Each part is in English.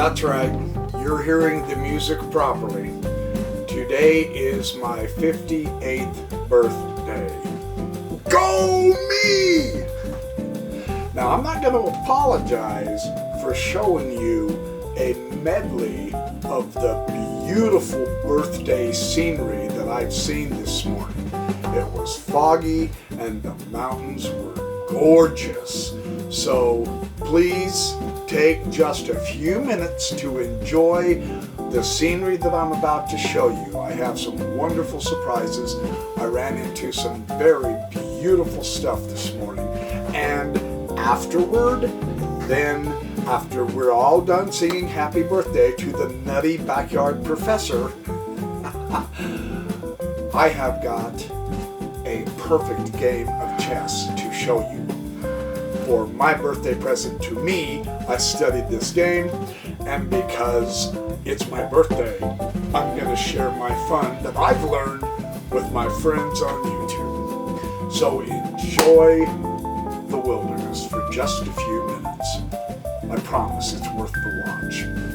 That's right, you're hearing the music properly. Today is my 58th birthday. Go me! Now, I'm not going to apologize for showing you a medley of the beautiful birthday scenery that I've seen this morning. It was foggy and the mountains were gorgeous. So please take just a few minutes to enjoy the scenery that I'm about to show you. I have some wonderful surprises. I ran into some very beautiful stuff this morning. And afterward, after we're all done singing happy birthday to the nutty backyard professor, I have got a perfect game of chess to show you. For my birthday present to me, I studied this game, and because it's my birthday, I'm going to share my fun that I've learned with my friends on YouTube. So enjoy the wilderness for just a few minutes. I promise it's worth the watch.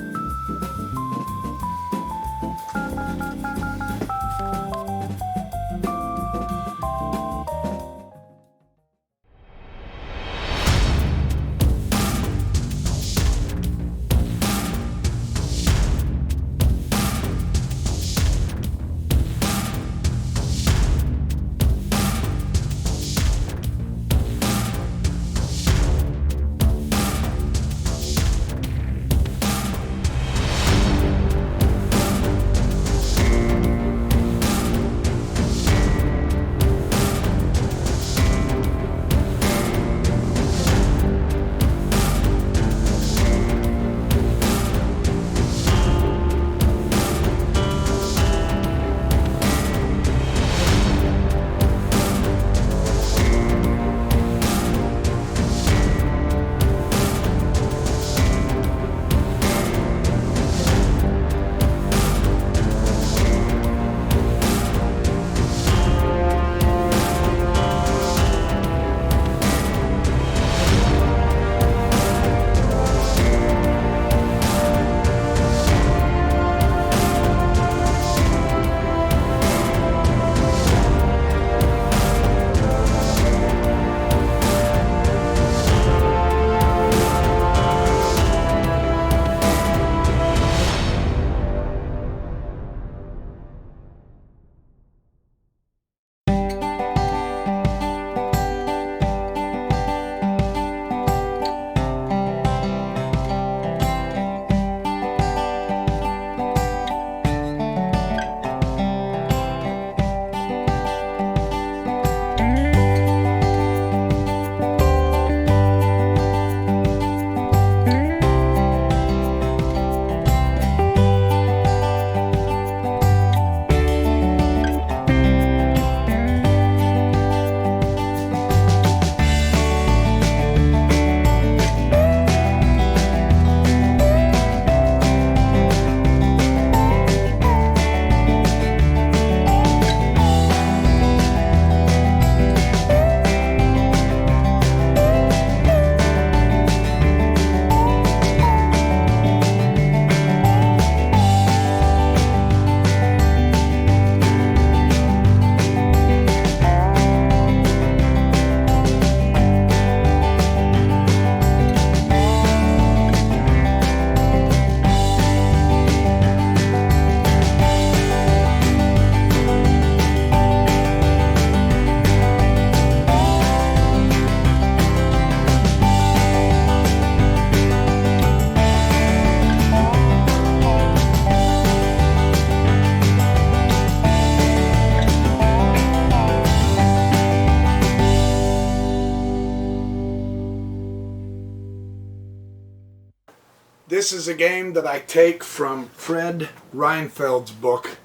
This is a game that I take from Fred Reinfeld's book,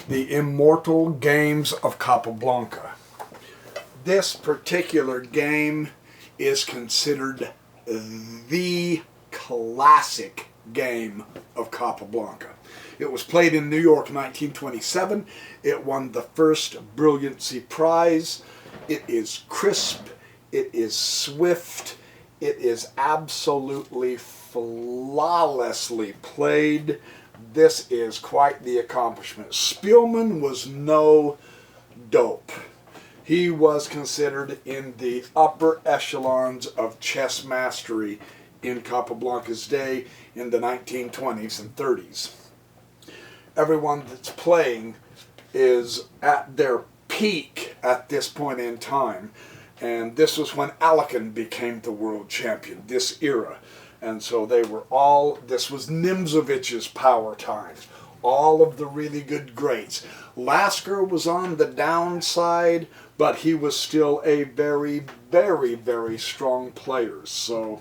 The Immortal Games of Capablanca. This particular game is considered the classic game of Capablanca. It was played in New York in 1927. It won the first Brilliancy Prize. It is crisp. It is swift. It is absolutely flawlessly played. This is quite the accomplishment. Spielman was no dope. He was considered in the upper echelons of chess mastery in Capablanca's day in the 1920s and 30s. Everyone that's playing is at their peak at this point in time. And this was when Alekin became the world champion, this era. And so they were all, this was Nimzovich's power time. All of the really good greats. Lasker was on the downside, but he was still a very, very, very strong player. So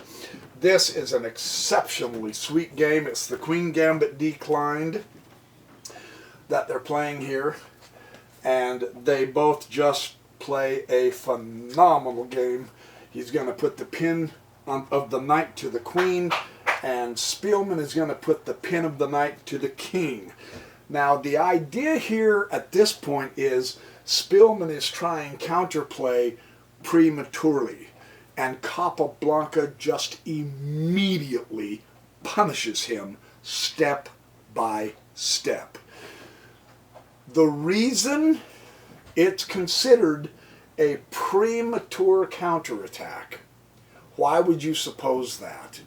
this is an exceptionally sweet game. It's the Queen Gambit Declined that they're playing here. And they both just play a phenomenal game. He's going to put the pin of the knight to the queen, and Spielman is going to put the pin of the knight to the king. Now, the idea here at this point is Spielman is trying counterplay prematurely, and Capablanca just immediately punishes him step by step. The reason it's considered a premature counterattack, why would you suppose that?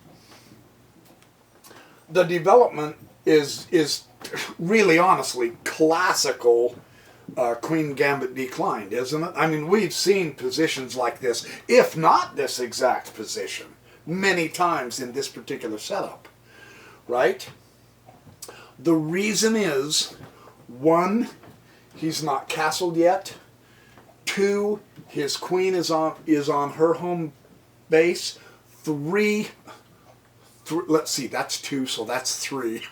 The development is really, honestly, classical Queen Gambit Declined, isn't it? I mean, we've seen positions like this, if not this exact position, many times in this particular setup, right? The reason is, one, he's not castled yet. Two, his queen is on her home base. Three, let's see, that's two, so that's three.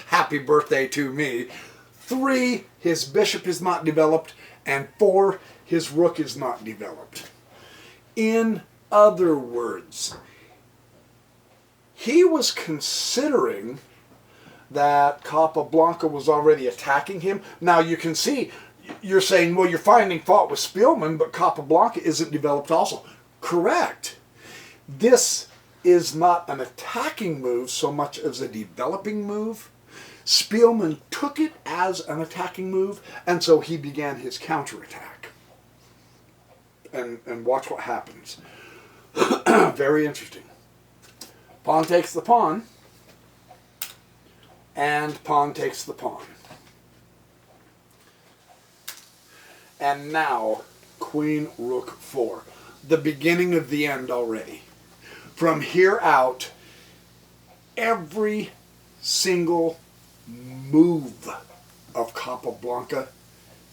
Happy birthday to me. Three, his bishop is not developed. And four, his rook is not developed. In other words, he was considering that Capablanca was already attacking him. Now you can see, you're saying, well, you're finding fault with Spielman, but Capablanca isn't developed also. Correct. This is not an attacking move so much as a developing move. Spielman took it as an attacking move, and so he began his counterattack. And watch what happens. Very interesting. Pawn takes the pawn, and pawn takes the pawn. And now, Queen Rook 4. The beginning of the end already. From here out, every single move of Capablanca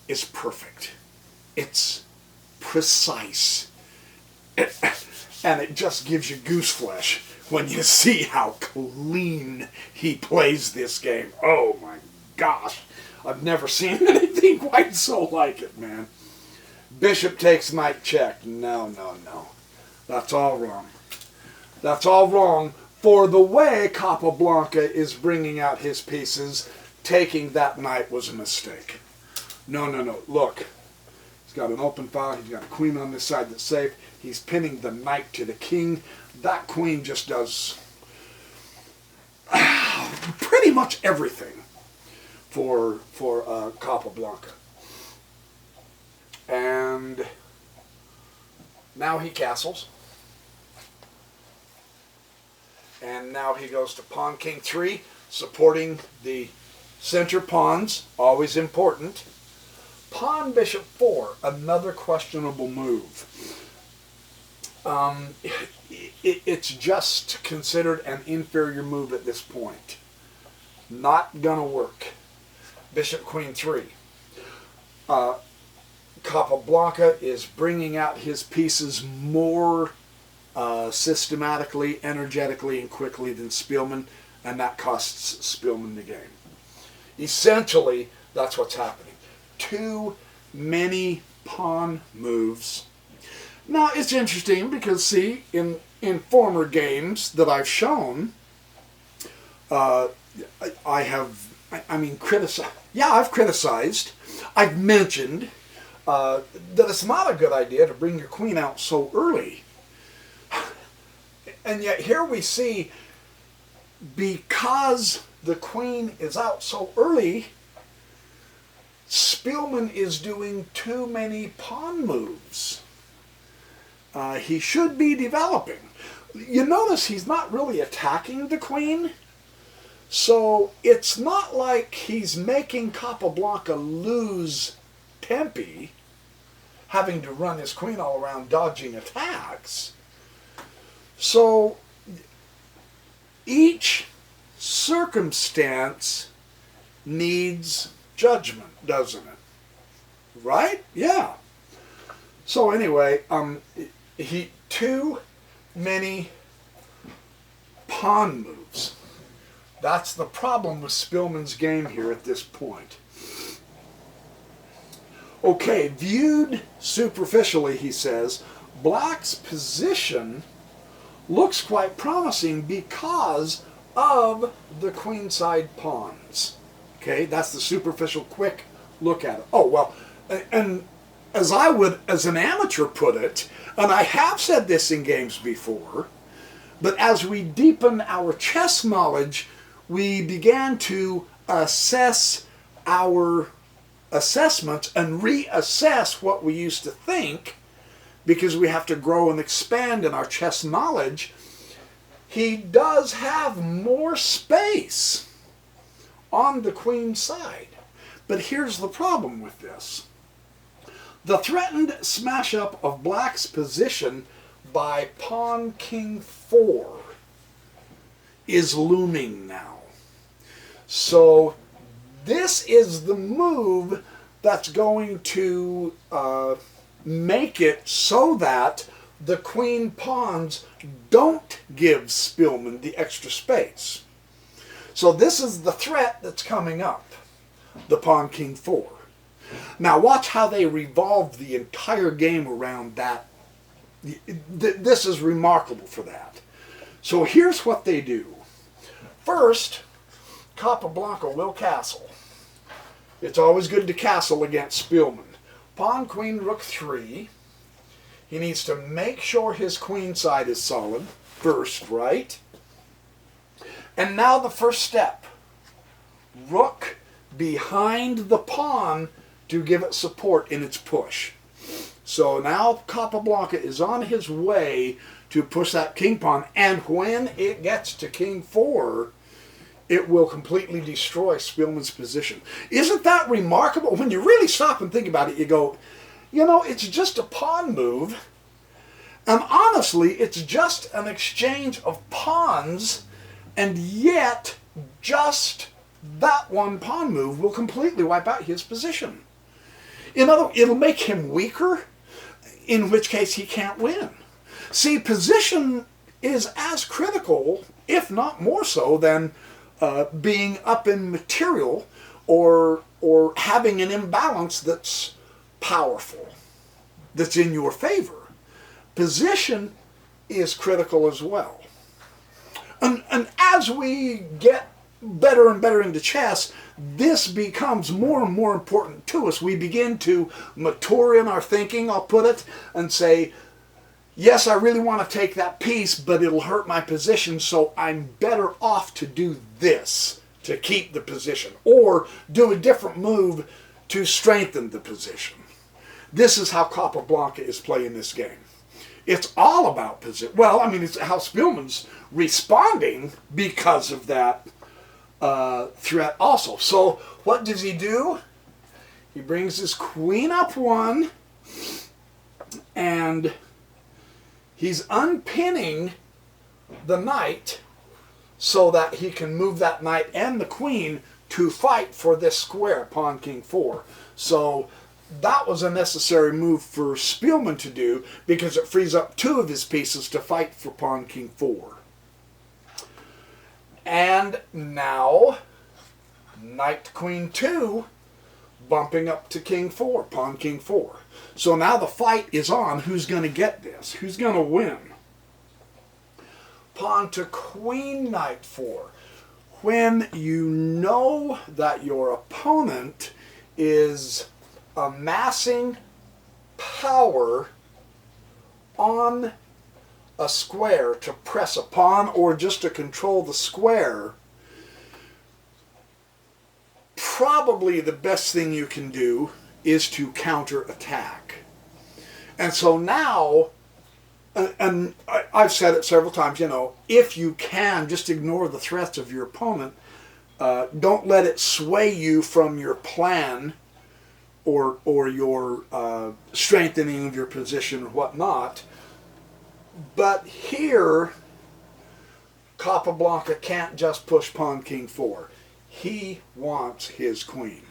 is perfect. It's precise. And it just gives you goose flesh when you see how clean he plays this game. Oh my gosh. I've never seen anything quite so like it, man. Bishop takes knight check. No, no, no. That's all wrong. That's all wrong. For the way Capablanca is bringing out his pieces, taking that knight was a mistake. No, no, no. Look. He's got an open file. He's got a queen on this side that's safe. He's pinning the knight to the king. That queen just does pretty much everything for Capablanca. And now he castles. And now he goes to pawn king 3, supporting the center pawns, always important. Pawn bishop 4, another questionable move. It's just considered an inferior move at this point. Not gonna work. Bishop queen 3. Capablanca is bringing out his pieces more systematically, energetically, and quickly than Spielman, and that costs Spielman the game. Essentially, that's what's happening. Too many pawn moves. Now, it's interesting because, see, in former games that I've shown, I've criticized, I've mentioned that it's not a good idea to bring your queen out so early. And yet here we see, because the queen is out so early, Spielman is doing too many pawn moves. He should be developing. You notice he's not really attacking the queen. So it's not like he's making Capablanca lose tempi, having to run his queen all around dodging attacks. So each circumstance needs judgment, doesn't it? Right? Yeah. So anyway, too many pawn moves. That's the problem with Spielman's game here at this point. Okay, viewed superficially, he says, Black's position looks quite promising because of the queenside pawns. Okay, that's the superficial, quick look at it. Oh, well, and as I would, as an amateur, put it, and I have said this in games before, but as we deepen our chess knowledge, we began to assess our assessments and reassess what we used to think, because we have to grow and expand in our chess knowledge. He does have more space on the queen side. But here's the problem with this. The threatened smash up of Black's position by pawn king 4 is looming now. So this is the move that's going to make it so that the queen pawns don't give Spielman the extra space. So this is the threat that's coming up, the pawn king 4. Now watch how they revolve the entire game around that. This is remarkable for that. So here's what they do. First, Capablanca will castle. It's always good to castle against Spielman. Pawn, queen, rook 3. He needs to make sure his queen side is solid first, right? And now the first step. Rook behind the pawn to give it support in its push. So now Capablanca is on his way to push that king pawn, and when it gets to king 4, it will completely destroy Spielman's position. Isn't that remarkable? When you really stop and think about it, you go, you know, it's just a pawn move, and honestly, it's just an exchange of pawns, and yet just that one pawn move will completely wipe out his position. In other words, it'll make him weaker, in which case he can't win. See, position is as critical, if not more so, than being up in material or having an imbalance that's powerful, that's in your favor. Position is critical as well. And as we get better and better into chess, this becomes more and more important to us. We begin to mature in our thinking, I'll put it, and say, yes, I really want to take that piece, but it'll hurt my position, so I'm better off to do this to keep the position, or do a different move to strengthen the position. This is how Capablanca is playing this game. It's all about position. Well, I mean, it's how Spielman's responding because of that threat also. So what does he do? He brings his queen up 1, and he's unpinning the knight so that he can move that knight and the queen to fight for this square, pawn king 4. So that was a necessary move for Spielman to do, because it frees up 2 of his pieces to fight for pawn king 4. And now knight queen 2 bumping up to king 4, pawn king 4. So now the fight is on. Who's going to get this? Who's going to win? Pawn to queen, knight 4. When you know that your opponent is amassing power on a square to press upon or just to control the square, probably the best thing you can do is to counterattack. And so now, and I've said it several times, if you can, just ignore the threats of your opponent. Don't let it sway you from your plan or your strengthening of your position or whatnot. But here, Capablanca can't just push pawn king 4. He wants his queen.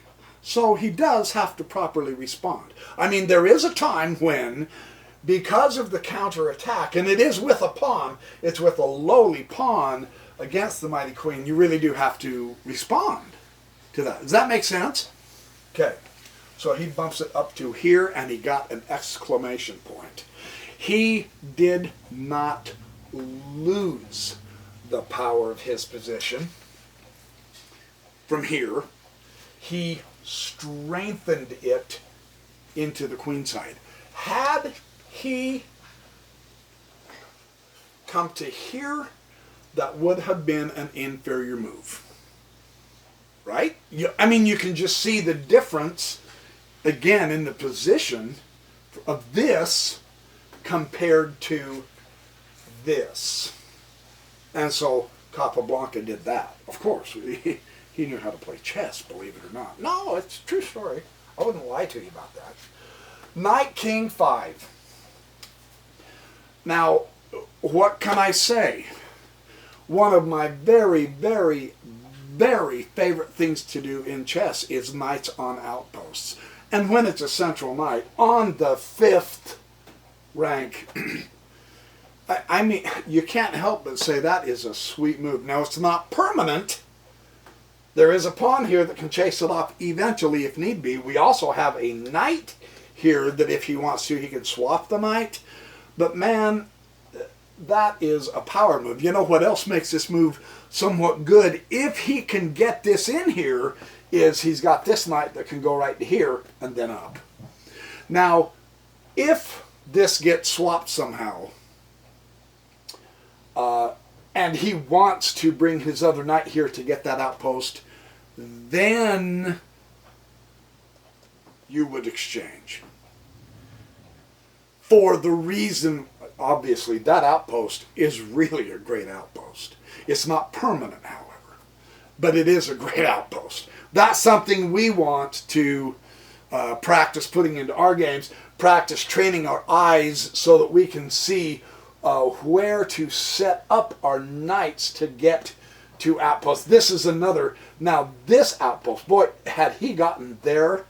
So he does have to properly respond. I mean, there is a time when, because of the counterattack, and it is with a pawn, it's with a lowly pawn against the mighty queen, you really do have to respond to that. Does that make sense? Okay. So he bumps it up to here, and he got an exclamation point. He did not lose the power of his position from here. He strengthened it into the queen side. Had he come to here, that would have been an inferior move. Right? I mean, you can just see the difference, again, in the position of this compared to this. And so Capablanca did that. Of course, he knew how to play chess, believe it or not. No, it's a true story. I wouldn't lie to you about that. Knight king 5. Now, what can I say? One of my very, very, very favorite things to do in chess is knights on outposts. And when it's a central knight on the 5th rank, I mean, you can't help but say that is a sweet move. Now, it's not permanent. There is a pawn here that can chase it off eventually if need be. We also have a knight here that if he wants to, he can swap the knight. But man, that is a power move. You know what else makes this move somewhat good? If he can get this in here, is he's got this knight that can go right to here and then up. Now, if this gets swapped somehow, and he wants to bring his other knight here to get that outpost, then you would exchange. For the reason, obviously, that outpost is really a great outpost. It's not permanent, however, but it is a great outpost. That's something we want to practice putting into our games, practice training our eyes so that we can see where to set up our knights to get to outposts. This is another. Now, this outpost, boy, had he gotten there,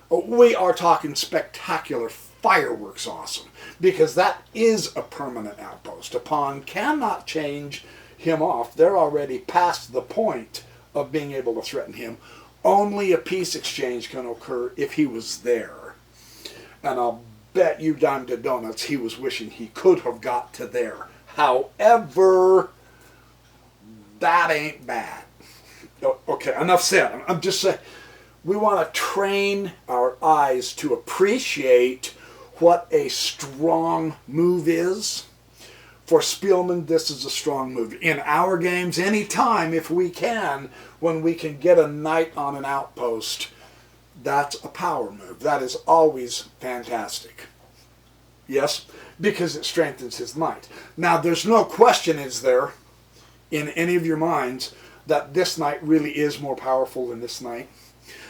we are talking spectacular fireworks awesome, because that is a permanent outpost. A pawn cannot change him off. They're already past the point of being able to threaten him. Only a peace exchange can occur if he was there. And I'll bet you dime to donuts he was wishing he could have got to there. However, that ain't bad. Okay, enough said. I'm just saying, we want to train our eyes to appreciate what a strong move is. For Spielman, this is a strong move. In our games, anytime, if we can, when we can get a knight on an outpost, that's a power move. That is always fantastic. Yes, because it strengthens his knight. Now, there's no question, is there, in any of your minds, that this knight really is more powerful than this knight?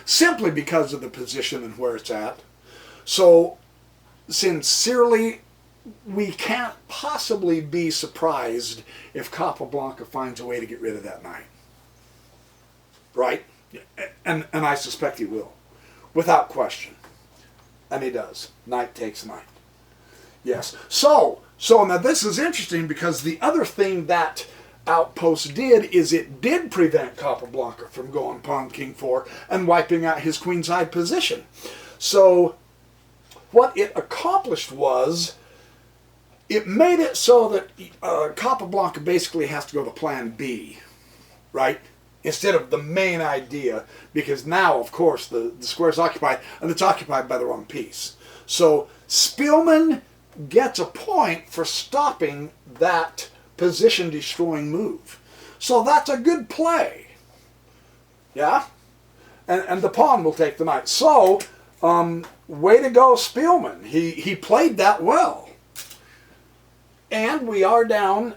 Simply because of the position and where it's at. So, sincerely, we can't possibly be surprised if Capablanca finds a way to get rid of that knight. Right? And I suspect he will. Without question. And he does. Knight takes knight. Yes. So now this is interesting, because the other thing that outpost did is it did prevent Capablanca from going pawn king 4 and wiping out his queenside position. So what it accomplished was it made it so that Capablanca basically has to go to plan B, right? Instead of the main idea, because now, of course, the square is occupied, and it's occupied by the wrong piece. So Spielman gets a point for stopping that position destroying move. So that's a good play. Yeah? And the pawn will take the knight. So, way to go, Spielman. He played that well. And we are down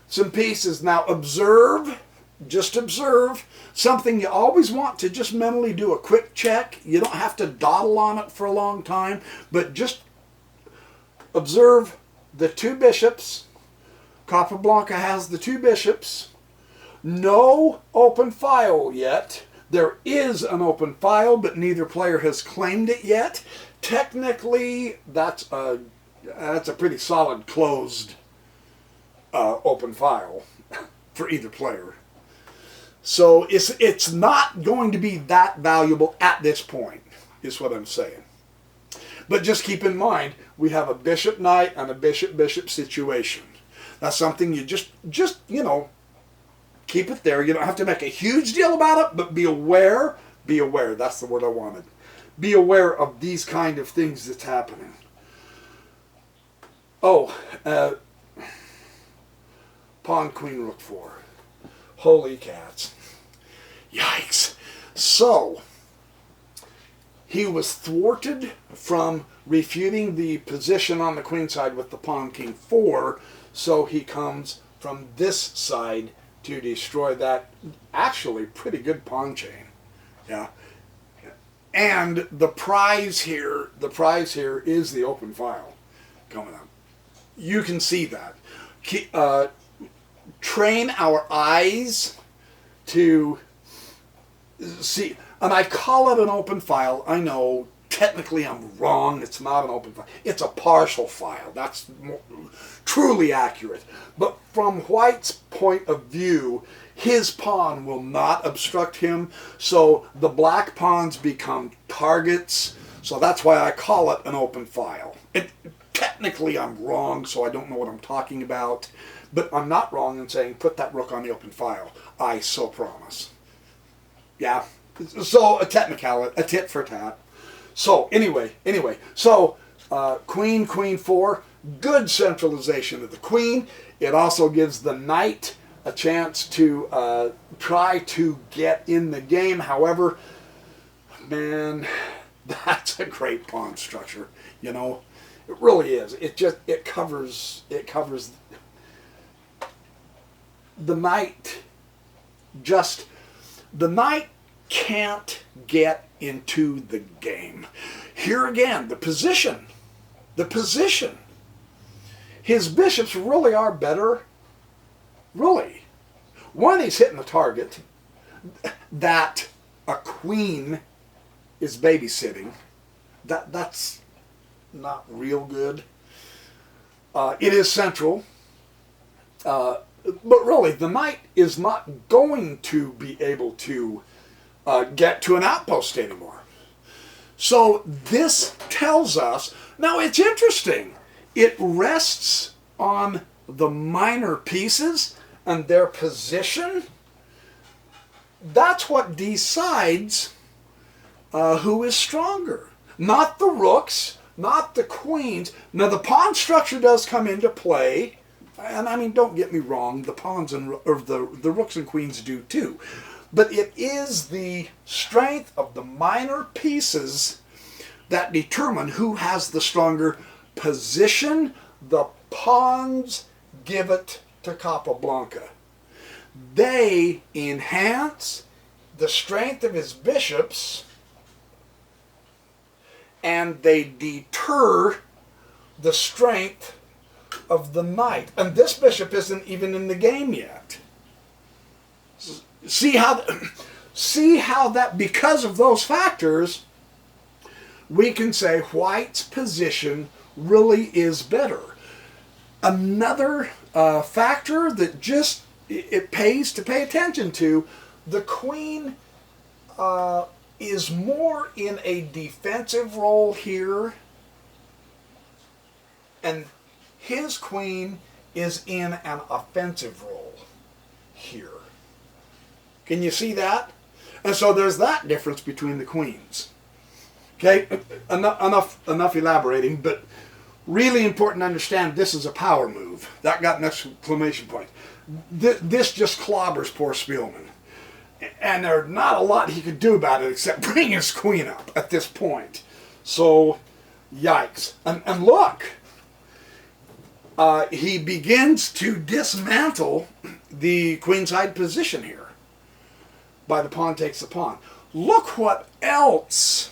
some pieces. Now observe, just observe, something you always want to just mentally do a quick check. You don't have to dawdle on it for a long time, but just observe the two bishops. Capablanca has the two bishops. No open file yet. There is an open file, but neither player has claimed it yet. Technically, that's a pretty solid closed open file for either player. So it's not going to be that valuable at this point, is what I'm saying. But just keep in mind, we have a bishop-knight and a bishop-bishop situation. That's something you just keep it there. You don't have to make a huge deal about it, but be aware. Be aware. That's the word I wanted. Be aware of these kind of things that's happening. Oh, pawn, queen, rook 4. Holy cats. Yikes. So, he was thwarted from refuting the position on the queen side with the pawn, king 4, so he comes from this side to destroy that actually pretty good pawn chain. Yeah. And the prize here is the open file coming up. You can see that. Train our eyes to see, and I call it an open file. I know technically I'm wrong. It's not an open file. It's a partial file. That's truly accurate. But from White's point of view, his pawn will not obstruct him, so the black pawns become targets. So that's why I call it an open file. Technically I'm wrong, so I don't know what I'm talking about. But I'm not wrong in saying put that rook on the open file. I so promise. Yeah. So a technicality, a tit for tat. So anyway. So queen, queen 4. Good centralization of the queen. It also gives the knight a chance to try to get in the game. However, man, that's a great pawn structure. You know, it really is. It covers the knight. The knight can't get into the game. Here again, the position. His bishops really are better. Really. One, he's hitting the target that a queen is babysitting. That's not real good. It is central. But really, the knight is not going to be able to get to an outpost anymore. So this tells us, now it's interesting, it rests on the minor pieces and their position. That's what decides who is stronger. Not the rooks, not the queens. Now the pawn structure does come into play, and I mean, don't get me wrong, the pawns or the rooks and queens do too. But it is the strength of the minor pieces that determine who has the stronger position. The pawns give it to Capablanca. They enhance the strength of his bishops, and they deter the strength of the knight. And this bishop isn't even in the game yet. See how that, because of those factors, we can say White's position really is better. Another factor that just it pays to pay attention to, the queen is more in a defensive role here, and his queen is in an offensive role here. Can you see that? And so there's that difference between the queens. Okay, enough elaborating, but really important to understand this is a power move. That got an exclamation point. This just clobbers poor Spielman. And there's not a lot he could do about it except bring his queen up at this point. So, yikes. And look, he begins to dismantle the queenside position here by the pawn takes the pawn. Look what else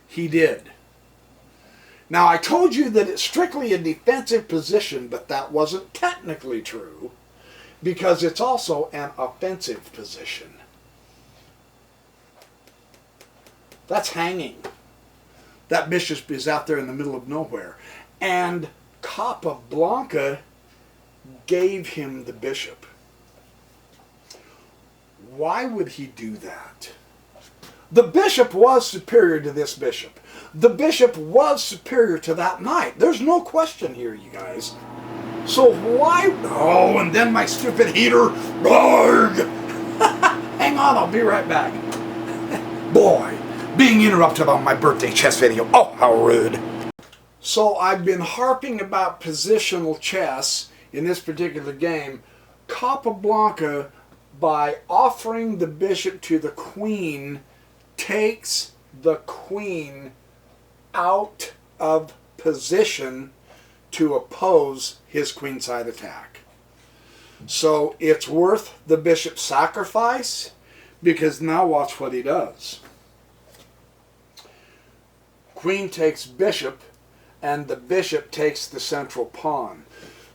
he did. Now, I told you that it's strictly a defensive position, but that wasn't technically true because it's also an offensive position. That's hanging. That bishop is out there in the middle of nowhere. And Capablanca gave him the bishop. Why would he do that? The bishop was superior to this bishop. The bishop was superior to that knight. There's no question here, you guys. So why? Oh, and then my stupid heater. Hang on, I'll be right back. Boy, being interrupted on my birthday chess video. Oh, how rude. So I've been harping about positional chess in this particular game. Capablanca, by offering the bishop to the queen, takes the queen out of position to oppose his queenside attack. So it's worth the bishop's sacrifice, because now watch what he does. Queen takes bishop, and the bishop takes the central pawn.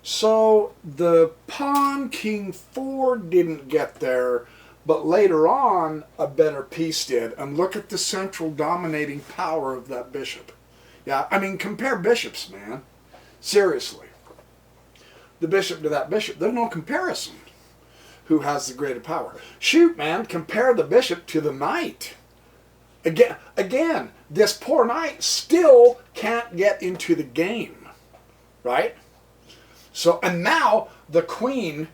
So the pawn king 4 didn't get there, but later on a better piece did. And look at the central dominating power of that bishop. Yeah, I mean, compare bishops, man. Seriously. The bishop to that bishop, there's no comparison. Who has the greater power? Shoot, man, compare the bishop to the knight. Again, this poor knight still can't get into the game, right? So, and now the queen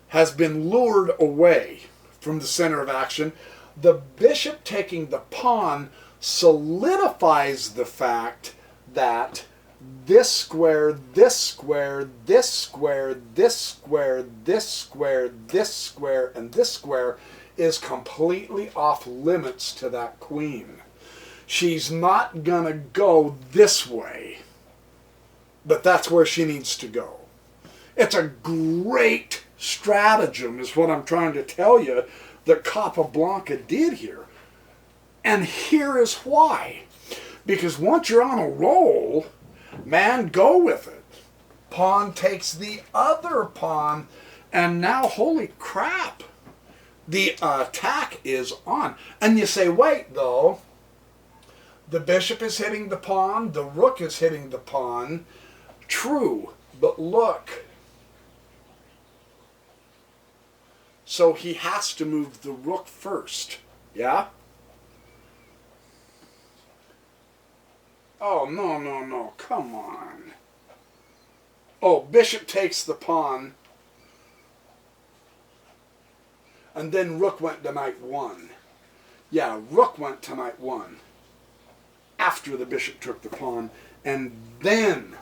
has been lured away from the center of action. The bishop taking the pawn solidifies the fact that this square, this square, this square, this square, this square, this square, and this square is completely off limits to that queen. She's not gonna go this way, but that's where she needs to go. It's a great stratagem, is what I'm trying to tell you, that Capablanca did here. And here is why. Because once you're on a roll, man, go with it. Pawn takes the other pawn, and now, holy crap, the attack is on. And you say, wait, though, the bishop is hitting the pawn, the rook is hitting the pawn. True, but look. So he has to move the rook first, yeah? Oh, no, no, no, come on. Oh, bishop takes the pawn. And then rook went to knight 1. Yeah, rook went to knight 1 after the bishop took the pawn. And then,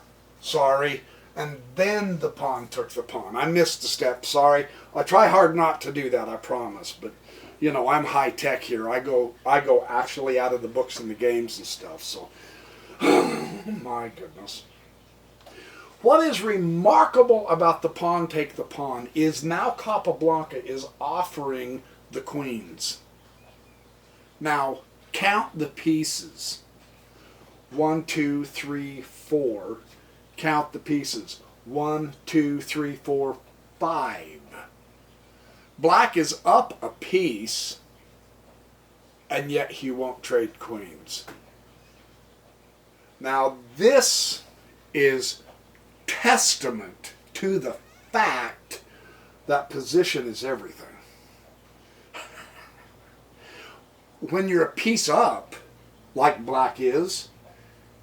and then the pawn took the pawn. I missed a step, sorry. I try hard not to do that, I promise. But, you know, I'm high tech here. I go actually out of the books and the games and stuff, so... Oh my goodness. What is remarkable about the pawn take the pawn is now Capablanca is offering the queens. Now, count the pieces. 1, 2, 3, 4. Count the pieces. 1, 2, 3, 4, 5. Black is up a piece, and yet he won't trade queens. Now, this is testament to the fact that position is everything. When you're a piece up, like black is,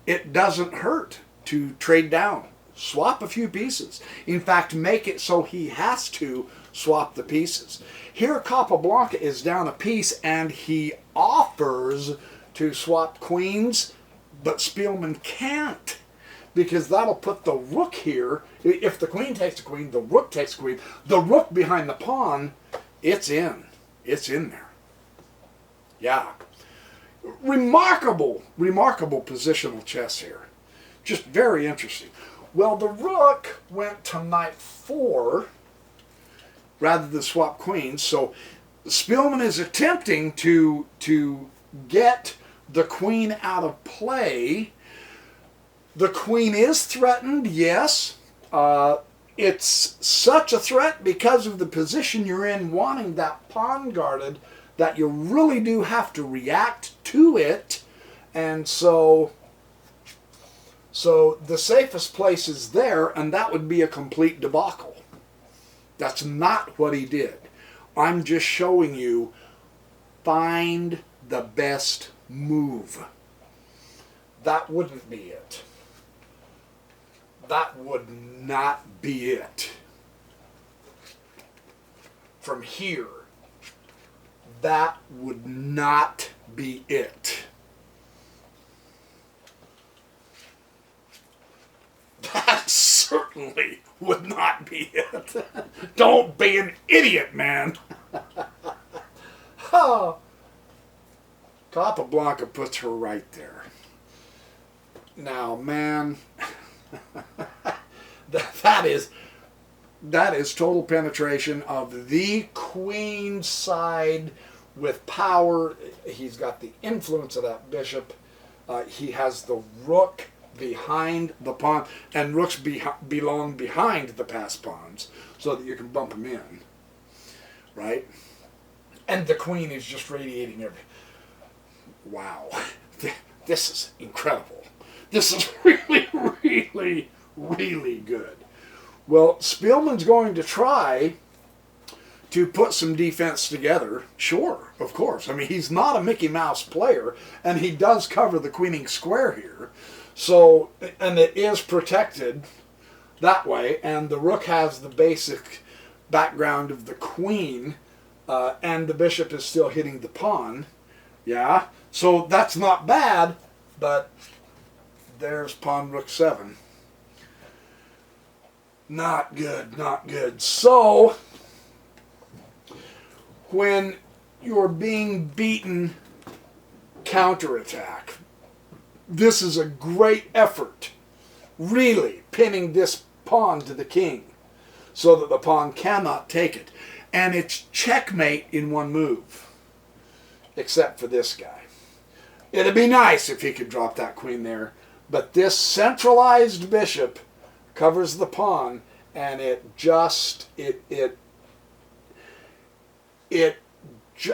it doesn't hurt to trade down. Swap a few pieces. In fact, make it so he has to swap the pieces. Here, Capablanca is down a piece, and he offers to swap queens, but Spielman can't, because that'll put the rook here. If the queen takes a queen, the rook takes a queen. The rook behind the pawn, it's in. It's in there. Yeah. Remarkable positional chess here. Just very interesting. Well, the rook went to knight 4 rather than swap queens, so Spielman is attempting to get the queen out of play. The queen is threatened, yes. It's such a threat because of the position you're in, wanting that pawn guarded, that you really do have to react to it. And so the safest place is there, and that would be a complete debacle. That's not what he did. I'm just showing you, find the best move. That wouldn't be it. That would not be it. From here, that would not be it. That certainly would not be it. Don't be an idiot, man. Oh. Capablanca puts her right there. Now, man, that is total penetration of the queen side with power. He's got the influence of that bishop. He has the rook behind the pawn, and rooks belong behind the passed pawns so that you can bump them in, right? And the queen is just radiating everything. Wow, this is incredible. This is really, really good. Well, Spielman's going to try to put some defense together. Sure, of course. I mean, he's not a Mickey Mouse player, and he does cover the queening square here. So, and it is protected that way, and the rook has the basic background of the queen, and the bishop is still hitting the pawn. Yeah, so that's not bad, but there's pawn rook 7. Not good, not good. So, when you're being beaten, counterattack. This is a great effort, really, pinning this pawn to the king so that the pawn cannot take it. And it's checkmate in one move, except for this guy. It'd be nice if he could drop that queen there, but this centralized bishop covers the pawn, and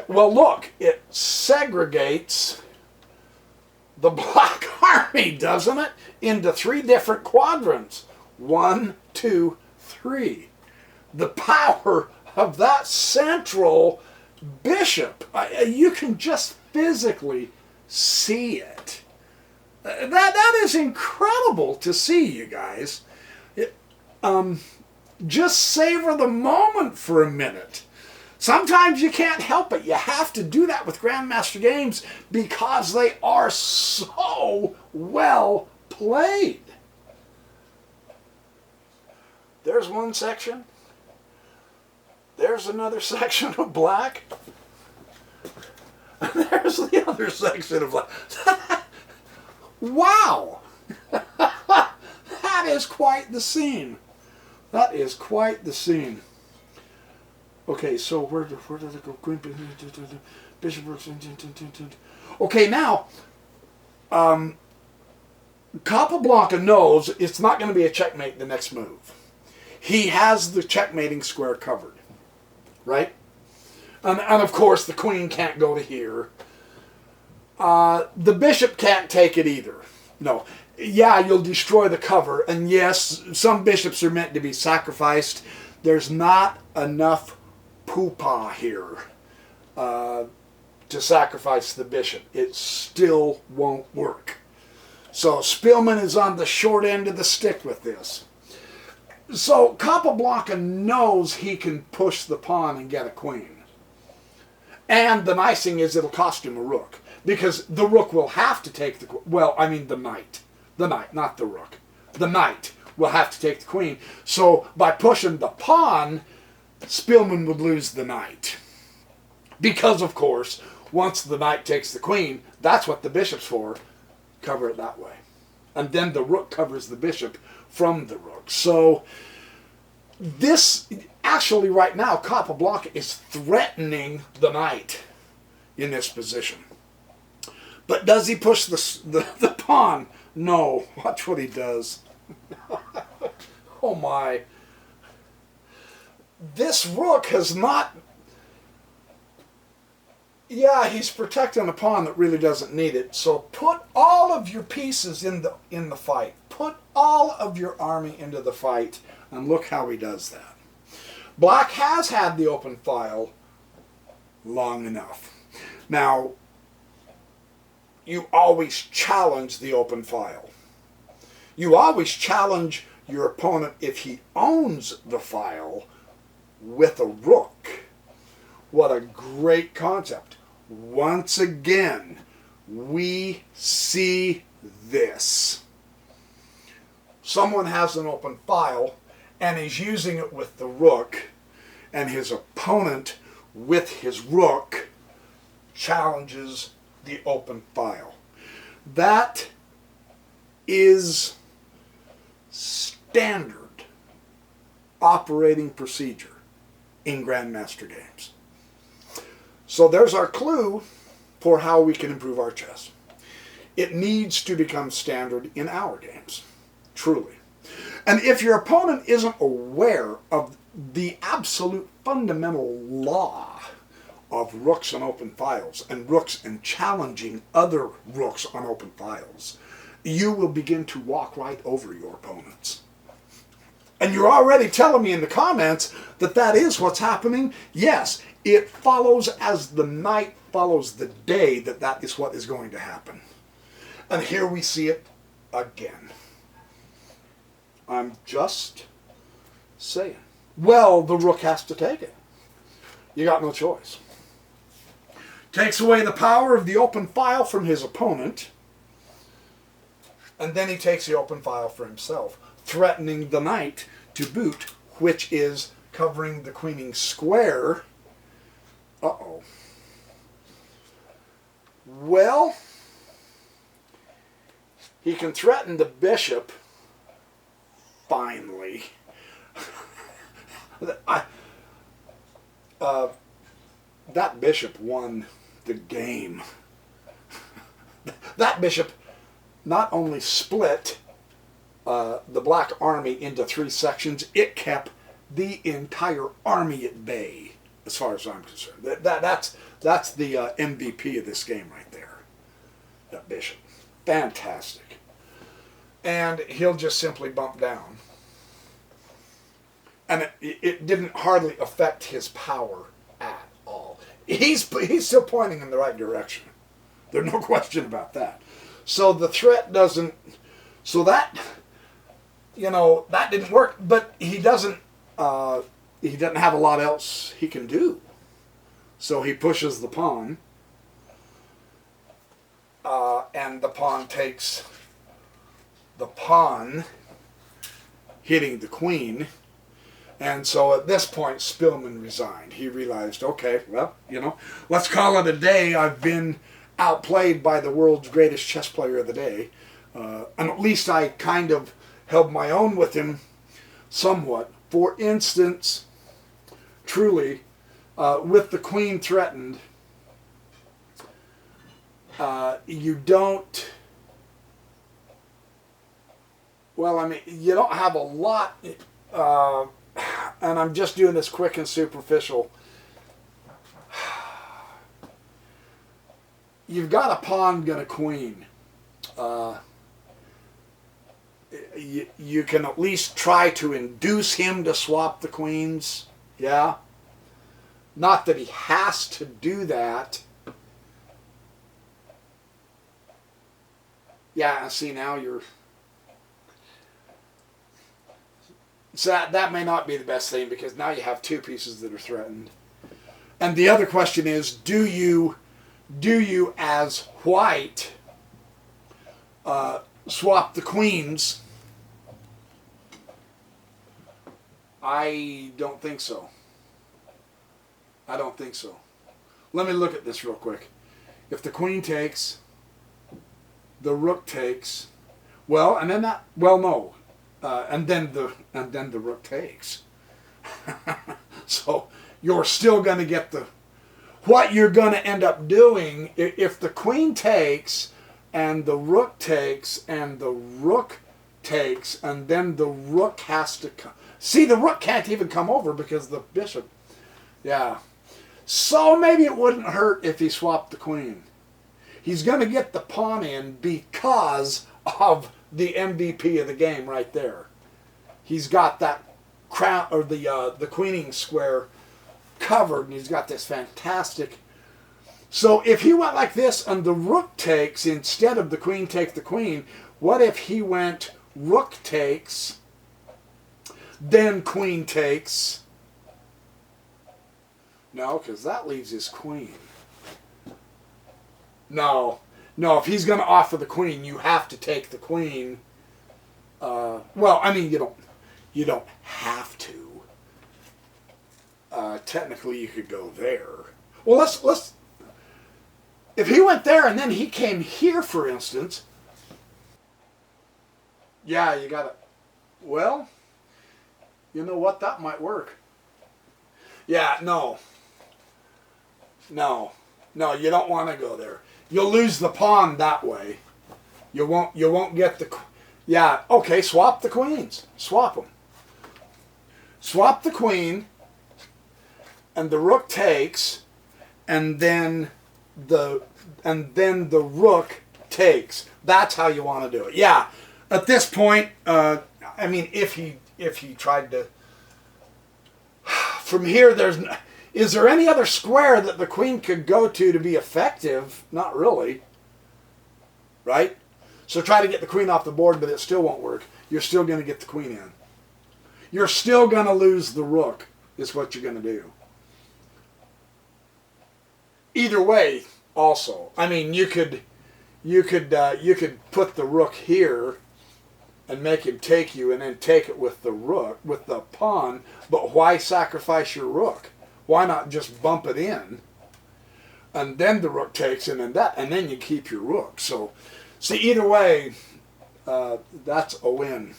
well, look, it segregates the Black Army, doesn't it, into 3 different quadrants. 1, 2, 3. The power of that central bishop, you can just physically see it. That is incredible to see, you guys. Just savor the moment for a minute. Sometimes you can't help it. You have to do that with Grandmaster games because they are so well played. There's one section. There's another section of black. There's the other section of black. Wow! That is quite the scene. That is quite the scene. Okay, so where did it go? Queen, bishop, okay, now, Capablanca knows it's not going to be a checkmate the next move. He has the checkmating square covered, right? And of course, the queen can't go to here. The bishop can't take it either. No. Yeah, you'll destroy the cover. And yes, some bishops are meant to be sacrificed. There's not enough poopah here to sacrifice the bishop. It still won't work. So Spielman is on the short end of the stick with this. So Capablanca knows he can push the pawn and get a queen. And the nice thing is it'll cost him a rook. because the rook will have to take the, well, I mean the knight. The knight, not the rook. The knight will have to take the queen. So by pushing the pawn, Spielman would lose the knight. Because, of course, once the knight takes the queen, that's what the bishop's for. Cover it that way. And then the rook covers the bishop from the rook. So this, actually right now, Capablanca is threatening the knight in this position. But does he push the pawn? No. Watch what he does. Oh my. This rook has not... Yeah, he's protecting a pawn that really doesn't need it. So put all of your pieces in the fight. Put all of your army into the fight. And look how he does that. Black has had the open file long enough. Now, you always challenge the open file. You always challenge your opponent if he owns the file with a rook. What a great concept. Once again, we see this. Someone has an open file and is using it with the rook, and his opponent with his rook challenges the open file. That is standard operating procedure in Grandmaster games. So there's our clue for how we can improve our chess. It needs to become standard in our games, truly. And if your opponent isn't aware of the absolute fundamental law of rooks on open files and rooks and challenging other rooks on open files, you will begin to walk right over your opponents. And you're already telling me in the comments that that is what's happening. Yes, it follows as the night follows the day that that is what is going to happen. And here we see it again. I'm just saying. Well, the rook has to take it. You got no choice. Takes away the power of the open file from his opponent. And then he takes the open file for himself, threatening the knight to boot, which is covering the queening square. Uh-oh. Well, he can threaten the bishop, finally. That bishop won the game. That bishop not only split the black army into 3 sections, it kept the entire army at bay, as far as I'm concerned. That's the MVP of this game right there. That bishop. Fantastic. And he'll just simply bump down. And it didn't hardly affect his power at all. He's still pointing in the right direction. There's no question about that. So the threat doesn't... So that... You know, that didn't work. But he doesn't have a lot else he can do. So he pushes the pawn. And the pawn takes the pawn, hitting the queen. And so at this point, Spielman resigned. He realized, okay, well, you know, let's call it a day. I've been outplayed by the world's greatest chess player of the day. And at least I kind of held my own with him somewhat. For instance, truly, with the queen threatened, you don't... Well, I mean, you don't have a lot... and I'm just doing this quick and superficial. You've got a pawn and a queen. You can at least try to induce him to swap the queens. Yeah. Not that he has to do that. Yeah, see, now you're... So that may not be the best thing, because now you have 2 pieces that are threatened. And the other question is, do you do you, as white, swap the queens? I don't think so. I don't think so. Let me look at this real quick. If the queen takes, the rook takes, well, and then that, well, no, and then the rook takes. So you're still going to get the, what you're going to end up doing if the queen takes and the rook takes and the rook takes and then the rook has to come. See, the rook can't even come over because the bishop, yeah. So maybe it wouldn't hurt if he swapped the queen. He's going to get the pawn in because of the MVP of the game right there. He's got that crown, or the queening square covered, and he's got this fantastic. So if he went like this and the rook takes instead of the queen take the queen, what if he went rook takes, then queen takes? No, because that leaves his queen. No, if he's going to offer the queen, you have to take the queen. Well, I mean, you don't have to. Technically, you could go there. Well, let's. If he went there and then he came here, for instance. Yeah, you got it. Well, you know what? That might work. Yeah, no, you don't want to go there. You'll lose the pawn that way. You won't get the. Yeah, okay. Swap the queens. Swap them. Swap the queen, and the rook takes, and then the rook takes. That's how you want to do it. Yeah. At this point, I mean, if he tried to. From here, is there any other square that the queen could go to be effective? Not really. Right? So try to get the queen off the board, but it still won't work. You're still going to get the queen in. You're still going to lose the rook, is what you're going to do. Either way, also. I mean, you could put the rook here and make him take you and then take it with the rook, with the pawn, but why sacrifice your rook? Why not just bump it in, and then the rook takes and then you keep your rook. So, see, either way, that's a win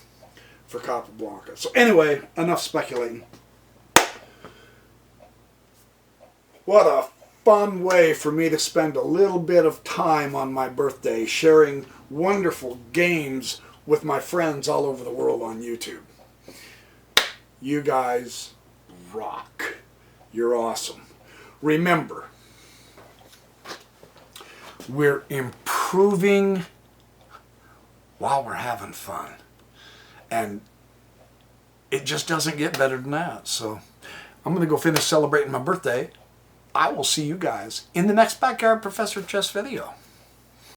for Capablanca. So anyway, enough speculating. What a fun way for me to spend a little bit of time on my birthday sharing wonderful games with my friends all over the world on YouTube. You guys rock. You're awesome. Remember, we're improving while we're having fun. And it just doesn't get better than that. So I'm going to go finish celebrating my birthday. I will see you guys in the next Backyard Professor Chess video.